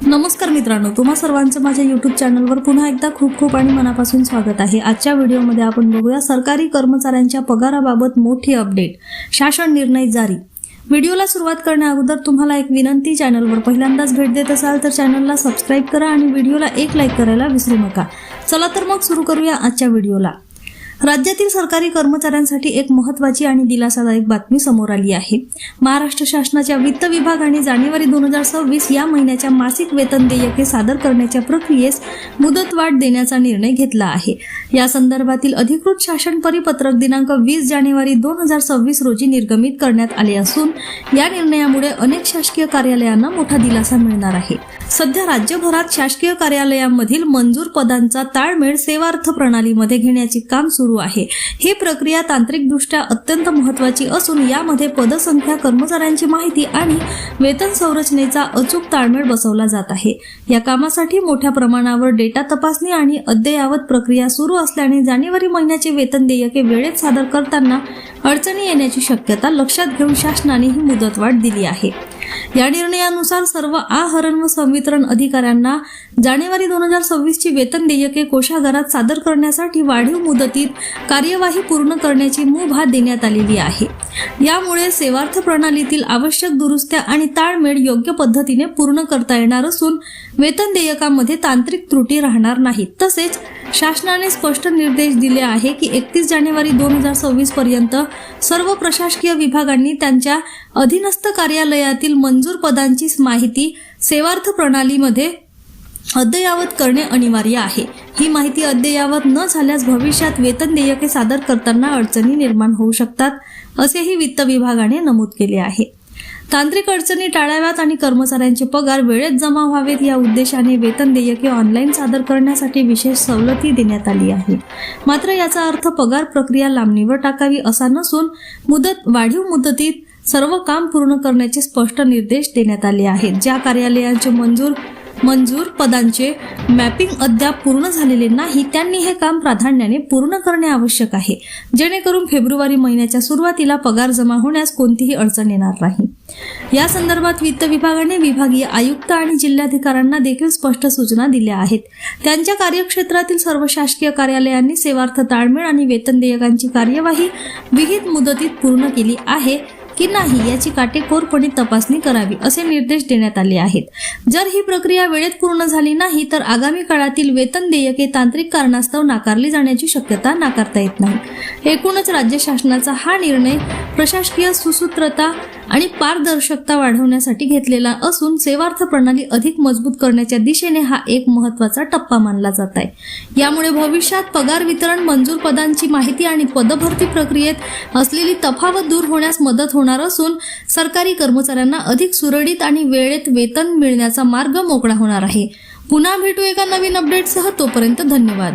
नमस्कार मित्रांनो, तुम्हा सर्वांचं माझ्या YouTube चॅनलवर पुन्हा एकदा खूप खूप आणि मनापासून स्वागत आहे। आजच्या व्हिडिओमध्ये आपण बघूया सरकारी कर्मचाऱ्यांच्या पगाराबाबत मोठी अपडेट, शासन निर्णय जारी। व्हिडिओला सुरुवात करण्याअगोदर तुम्हाला एक विनंती, चॅनलवर पहिल्यांदाच भेट देत असाल तर चॅनलला सबस्क्राइब करा आणि व्हिडिओला एक लाईक करायला विसरू नका। चला तर मग सुरू करूया आजच्या व्हिडिओला। राज्यातील सरकारी कर्मचाऱ्यांसाठी एक महत्त्वाची आणि दिलासादायक बातमी समोर आली आहे। महाराष्ट्र शासनाच्या वित्त विभागाने जानेवारी 2026 या महिन्याच्या मासिक वेतन देयके सादर करण्याच्या प्रक्रियेस मुदतवाढ देण्याचा निर्णय घेतला आहे। या संदर्भातील अधिकृत शासन परिपत्रक दिनांक 20 जानेवारी 2026 रोजी निर्गमित करण्यात आले असून या निर्णयामुळे अनेक शासकीय कार्यालयांना मोठा दिलासा मिळणार आहे। सध्या राज्यभरात शासकीय कार्यालयांमधील मंजूर पदांचा ताळमेळ सेवार्थ प्रणालीमध्ये घेण्याचे काम सुरू आहे। ही प्रक्रिया तांत्रिकदृष्ट्या अत्यंत महत्त्वाची असून यामध्ये पदसंख्या, कर्मचाऱ्यांची माहिती आणि वेतन संरचनेचा अचूक ताळमेळ बसवला जात आहे। या कामासाठी मोठ्या प्रमाणावर डेटा तपासणी आणि अद्ययावत प्रक्रिया सुरू असल्याने जानेवारी महिन्याचे वेतन देयके वेळेत सादर करताना अडचणी येण्याची शक्यता लक्षात घेऊन शासनाने ही मुदतवाढ दिली आहे। या निर्णयानुसार सर्व आहरण व संवितरण अधिकाऱ्यांना जानेवारी 2026 ची वेतन देयके कोषागारात सादर करण्यासाठी वाढीव मुदतीत कार्यवाही पूर्ण करण्याची मुभा देण्यात आलेली आहे। यामुळे सेवार्थ प्रणालीतील आवश्यक दुरुस्त्या आणि ताळमेळ योग्य पद्धतीने पूर्ण करता येणार असून वेतन देयकामध्ये तांत्रिक त्रुटी राहणार नाहीत। तसेच शासनाने स्पष्ट निर्देश दिले आहे की 31 जानेवारी 2026 पर्यंत सर्व प्रशासकीय विभागांनी त्यांच्या अधीनस्थ कार्यालयातील मंजूर पदांची माहिती सेवार्थ प्रणालीमध्ये अद्ययावत करणे अनिवार्य आहे। ही माहिती अद्ययावत न झाल्यास भविष्यात वेतन देयके सादर करताना अडचणी निर्माण होऊ शकतात, असेही वित्त विभागाने नमूद केले आहे। तांत्रिक अडचणी टाळाव्यात आणि कर्मचाऱ्यांचे पगार वेळेत जमा व्हावेत या उद्देशाने वेतन देयके ऑनलाईन सादर करण्यासाठी विशेष सवलती देण्यात आली आहे। मात्र याचा अर्थ पगार प्रक्रिया लांबणीवर टाकावी असा नसून वाढीव मुदतीत सर्व काम पूर्ण करण्याचे स्पष्ट निर्देश देण्यात आले आहेत। ज्या कार्यालयांचे मंजूर पदांचे मॅपिंग अद्याप पूर्ण झालेले नाही त्यांनी हे काम प्राधान्याने पूर्ण करणे आवश्यक आहे, जेणेकरून फेब्रुवारी महिन्याच्या सुरुवातीला पगार जमा होण्यास कोणतीही अडचण येणार नाही। या संदर्भात वित्त विभागाने विभागीय आयुक्त आणि जिल्हाधिकाऱ्यांना देखील स्पष्ट सूचना दिल्या आहेत। त्यांच्या कार्यक्षेत्रातील सर्व शासकीय कार्यालयांनी सेवार्थ ताळमेळ आणि वेतन देयकांची कार्यवाही विहित मुदतीत पूर्ण केली आहे की नाही याची काटेकोरपणे तपासणी करावी, असे निर्देश देण्यात आले आहेत। जर ही प्रक्रिया वेळेत पूर्ण झाली नाही तर आगामी काळातील वेतन देयके तांत्रिक कारणास्तव नाकारली जाण्याची शक्यता नाकारता येत नाही। एकूणच राज्य शासनाचा हा निर्णय प्रशासकीय सुसूत्रता आणि पारदर्शकता वाढवण्यासाठी घेतलेला असून सेवार्थ प्रणाली अधिक मजबूत करण्याच्या दिशेने हा एक महत्त्वाचा टप्पा मानला जात आहे। यामुळे भविष्यात पगार वितरण, मंजूर पदांची माहिती आणि पदभरती प्रक्रियेत असलेली तफावत दूर होण्यास मदत होणार असून सरकारी कर्मचाऱ्यांना अधिक सुरळीत आणि वेळेत वेतन मिळण्याचा मार्ग मोकळा होणार आहे। पुन्हा भेटू एका नवीन अपडेटसह, तोपर्यंत धन्यवाद।